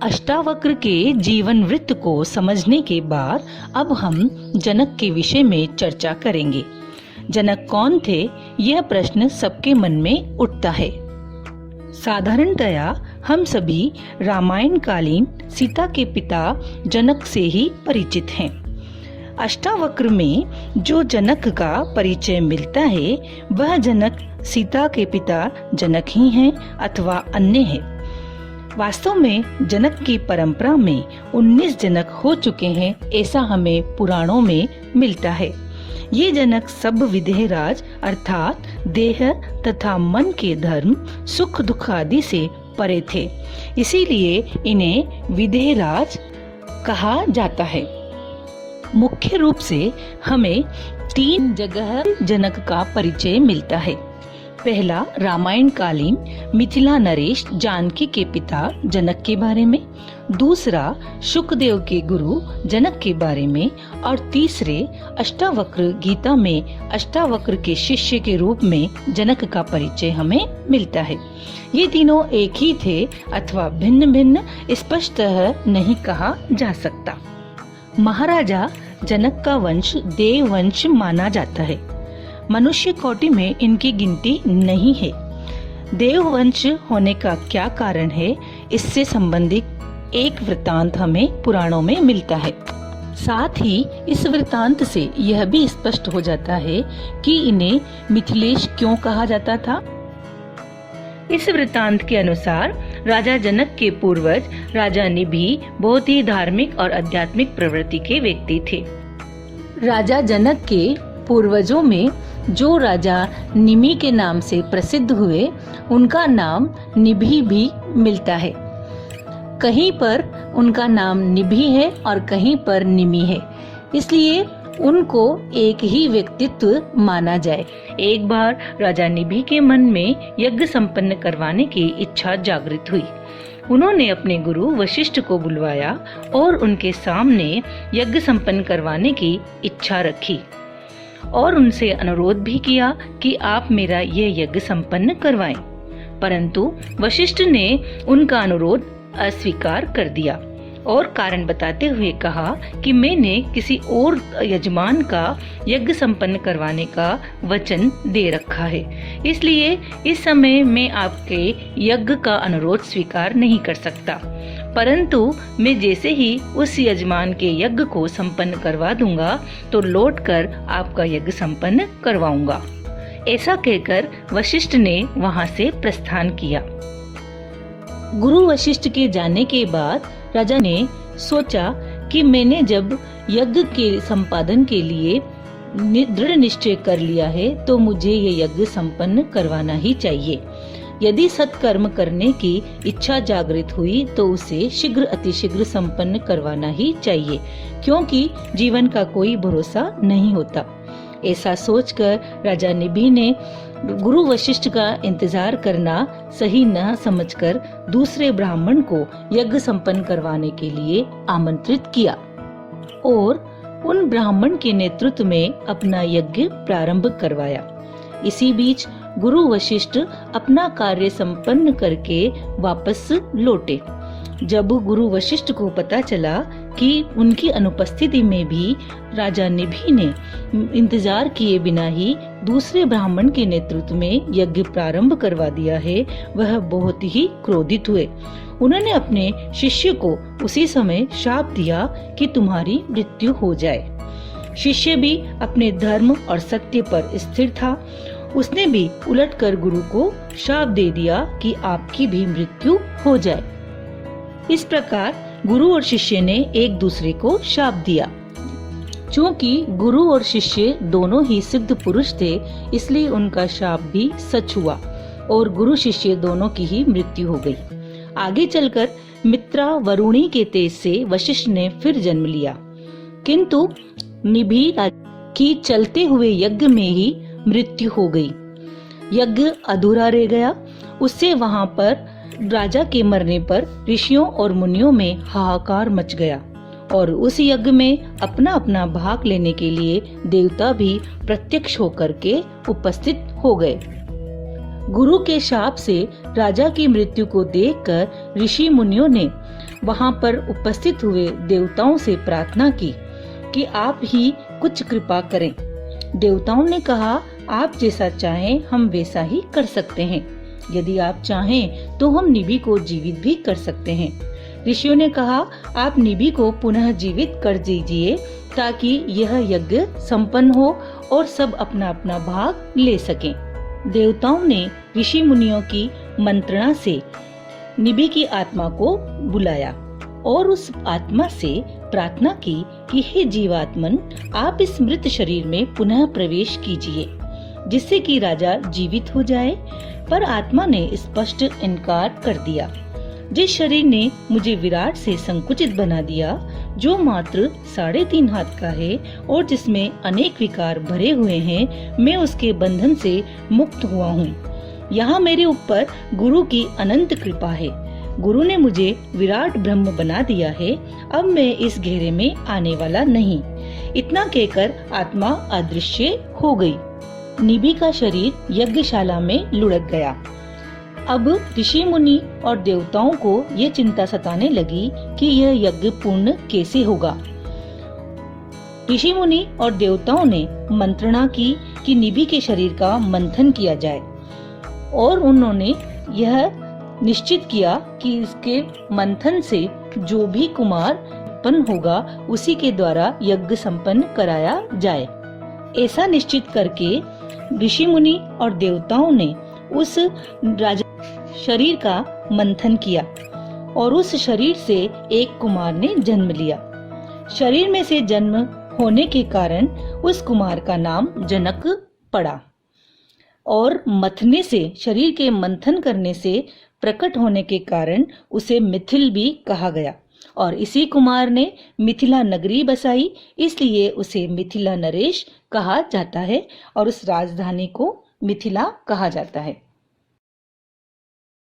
अष्टावक्र के जीवन वृत्त को समझने के बाद अब हम जनक के विषय में चर्चा करेंगे। जनक कौन थे, यह प्रश्न सबके मन में उठता है। साधारणतया हम सभी रामायण कालीन सीता के पिता जनक से ही परिचित हैं। अष्टावक्र में जो जनक का परिचय मिलता है वह जनक सीता के पिता जनक ही हैं अथवा अन्य हैं। वास्तव में जनक की परंपरा में 19 जनक हो चुके हैं, ऐसा हमें पुराणों में मिलता है। ये जनक सब विदेहराज अर्थात देह तथा मन के धर्म, सुख दुख आदि से परे थे, इसीलिए इन्हें विदेहराज कहा जाता है। मुख्य रूप से हमें 3 जगह जनक का परिचय मिलता है। पहला रामायण कालीन मिथिला नरेश जानकी के पिता जनक के बारे में, दूसरा शुकदेव के गुरु जनक के बारे में और तीसरे अष्टावक्र गीता में अष्टावक्र के शिष्य के रूप में जनक का परिचय हमें मिलता है। ये तीनों एक ही थे अथवा भिन्न भिन्न स्पष्टतः नहीं कहा जा सकता। महाराजा जनक का वंश देव वंश माना जाता है। मनुष्य कोटि में इनकी गिनती नहीं है। देव वंश होने का क्या कारण है, इससे संबंधित एक वृतांत हमें पुराणों में मिलता है। साथ ही इस वृतांत से यह भी स्पष्ट हो जाता है कि इन्हें मिथिलेश क्यों कहा जाता था। इस वृतांत के अनुसार राजा जनक के पूर्वज राजा निभि बहुत ही धार्मिक और आध्यात्मिक प्रवृत्ति के व्यक्ति थे। राजा जनक के पूर्वजों में जो राजा निमि के नाम से प्रसिद्ध हुए, उनका नाम निभि भी मिलता है। कहीं पर उनका नाम निभि है और कहीं पर निमि है, इसलिए उनको एक ही व्यक्तित्व माना जाए। एक बार राजा निभि के मन में यज्ञ संपन्न करवाने की इच्छा जागृत हुई। उन्होंने अपने गुरु वशिष्ठ को बुलवाया और उनके सामने यज्ञ संपन्न करवाने की इच्छा रखी और उनसे अनुरोध भी किया कि आप मेरा ये यज्ञ संपन्न करवाएं। परंतु वशिष्ठ ने उनका अनुरोध अस्वीकार कर दिया और कारण बताते हुए कहा कि मैंने किसी और यजमान का यज्ञ संपन्न करवाने का वचन दे रखा है, इसलिए इस समय मैं आपके यज्ञ का अनुरोध स्वीकार नहीं कर सकता। परंतु मैं जैसे ही उस यजमान के यज्ञ को संपन्न करवा दूंगा तो लौटकर आपका यज्ञ संपन्न करवाऊंगा। ऐसा कहकर वशिष्ठ ने वहां से प्रस्थान किया। गुरु वशिष्ठ के जाने के बाद राजा ने सोचा कि मैंने जब यज्ञ के संपादन के लिए दृढ़ निश्चय कर लिया है तो मुझे ये यज्ञ संपन्न करवाना ही चाहिए। यदि सत्कर्म करने की इच्छा जागृत हुई तो उसे शीघ्र अतिशीघ्र संपन्न करवाना ही चाहिए, क्योंकि जीवन का कोई भरोसा नहीं होता। ऐसा सोचकर राजा निभि ने गुरु वशिष्ठ का इंतजार करना सही न समझकर दूसरे ब्राह्मण को यज्ञ संपन्न करवाने के लिए आमंत्रित किया और उन ब्राह्मण के नेतृत्व में अपना यज्ञ प्रारंभ करवाया। इसी बीच गुरु वशिष्ठ अपना कार्य संपन्न करके वापस लौटे। जब गुरु वशिष्ठ को पता चला कि उनकी अनुपस्थिति में भी राजा निभि ने इंतजार किए बिना ही दूसरे ब्राह्मण के नेतृत्व में यज्ञ प्रारंभ करवा दिया है, वह बहुत ही क्रोधित हुए। उन्होंने अपने शिष्य को उसी समय शाप दिया कि तुम्हारी मृत्यु हो जाए। शिष्य भी अपने धर्म और सत्य पर स्थिर था। उसने भी उलटकर गुरु को शाप दे दिया कि आपकी भी मृत्यु हो जाए। इस प्रकार गुरु और शिष्य ने एक दूसरे को शाप दिया। चूंकि गुरु और शिष्य दोनों ही सिद्ध पुरुष थे, इसलिए उनका शाप भी सच हुआ और गुरु शिष्य दोनों की ही मृत्यु हो गई। आगे चलकर मित्रा वरुणी के तेज से वशिष्ठ ने फिर जन्म लिया, किंतु निभि की चलते हुए यज्ञ में ही मृत्यु हो गई। यज्ञ अधूरा रह गया। उससे वहां पर राजा के मरने पर ऋषियों और मुनियों में हाहाकार मच गया और उस यज्ञ में अपना अपना भाग लेने के लिए देवता भी प्रत्यक्ष होकर के उपस्थित हो गए। गुरु के शाप से राजा की मृत्यु को देखकर ऋषि मुनियों ने वहां पर उपस्थित हुए देवताओं से प्रार्थना की कि आप ही कुछ कृपा करें। देवताओं ने कहा, आप जैसा चाहें हम वैसा ही कर सकते हैं। यदि आप चाहें तो हम निभि को जीवित भी कर सकते हैं। ऋषियों ने कहा, आप निभि को पुनः जीवित कर दीजिए ताकि यह यज्ञ संपन्न हो और सब अपना अपना भाग ले सकें। देवताओं ने ऋषि मुनियों की मंत्रणा से निभि की आत्मा को बुलाया और उस आत्मा से प्रार्थना की कि हे जीवात्मन, आप इस मृत शरीर में पुनः प्रवेश कीजिए जिससे कि राजा जीवित हो जाए। पर आत्मा ने स्पष्ट इनकार कर दिया। जिस शरीर ने मुझे विराट से संकुचित बना दिया, जो मात्र 3.5 हाथ का है और जिसमें अनेक विकार भरे हुए हैं, मैं उसके बंधन से मुक्त हुआ हूँ। यहाँ मेरे ऊपर गुरु की अनंत कृपा है। गुरु ने मुझे विराट ब्रह्म बना दिया है। अब मैं इस घेरे में आने वाला नहीं। इतना कहकर आत्मा अदृश्य हो गई। निभि का शरीर यज्ञशाला में लुढ़क गया। अब ऋषि मुनि और देवताओं को ये चिंता सताने लगी कि यह यज्ञ पूर्ण कैसे होगा। ऋषि मुनि और देवताओं ने मंत्रणा की कि निभि के शरीर का मंथन किया जाए और उन्होंने यह निश्चित किया कि इसके मंथन से जो भी कुमार उत्पन्न होगा उसी के द्वारा यज्ञ संपन्न कराया जाए। ऐसा निश्चित करके ऋषि मुनि और देवताओं ने उस राजा शरीर का मंथन किया और उस शरीर से एक कुमार ने जन्म लिया। शरीर में से जन्म होने के कारण उस कुमार का नाम जनक पड़ा और मथने से, शरीर के मंथन करने से प्रकट होने के कारण उसे मिथिल भी कहा गया और इसी कुमार ने मिथिला नगरी बसाई, इसलिए उसे मिथिला नरेश कहा जाता है और उस राजधानी को मिथिला कहा जाता है।